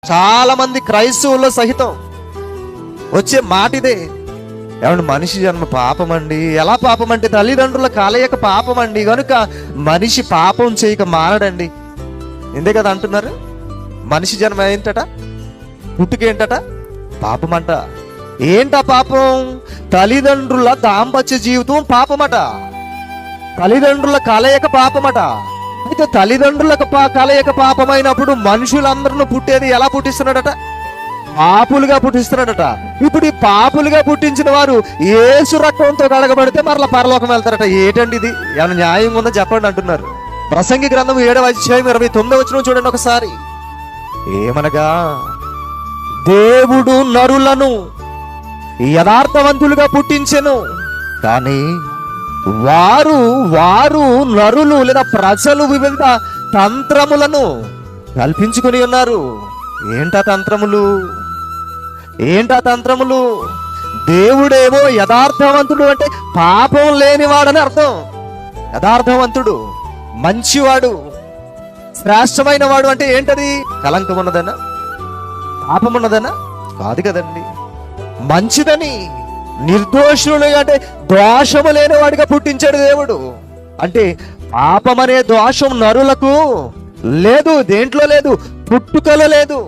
చాలా మంది క్రైస్తవుల్లో సహితం వచ్చే మాట ఇదే. ఏమంటే మనిషి జన్మ పాపం అండి. ఎలా పాపం అంటే తల్లిదండ్రుల కలయిక పాపం అండి, కనుక మనిషి పాపం చేయక మానడండి. ఇందే కదా అంటున్నారు. మనిషి జన్మ ఏంటట? పుట్టుకేంటట? పాపం అంట. ఏంటా పాపం? తల్లిదండ్రుల దాంపత్య జీవితం పాపమట, తల్లిదండ్రుల కలయిక పాపమట. అయితే తల్లిదండ్రులకు కలయిక పాపమైనప్పుడు మనుషులందరూ పుట్టేది ఎలా పుట్టిస్తున్నాడట? పాపులుగా పుట్టిస్తున్నాడట. ఇప్పుడు ఈ పాపులుగా పుట్టించిన వారు యేసు రక్తంతో కడగబడితే మరలా పరలోకం వెళ్తారట. ఏంటండి ఇది? ఏమైనా న్యాయం ఉందో చెప్పండి అంటున్నారు. ప్రసంగి గ్రంథం 7వ అధ్యాయం 29వ వచనం చూడండి ఒకసారి. ఏమనగా, దేవుడు నరులను యథార్థవంతులుగా పుట్టించెను, కానీ వారు నరులు లేదా ప్రజలు వివిధ తంత్రములను కల్పించుకొని ఉన్నారు. ఏంటా తంత్రములు? దేవుడేమో యథార్థవంతుడు అంటే పాపం లేనివాడని అర్థం. యథార్థవంతుడు, మంచివాడు, శ్రేష్టమైన వాడు అంటే ఏంటది? కలంకం ఉన్నదనా? పాపం ఉన్నదనా? కాదు కదండి. మంచిదని, నిర్దోషులు అంటే దోషము లేని వాడిగా పుట్టించాడు దేవుడు. అంటే పాపం అనే దోషం నరులకు లేదు, దేంట్లో లేదు, పుట్టుకలో లేదు.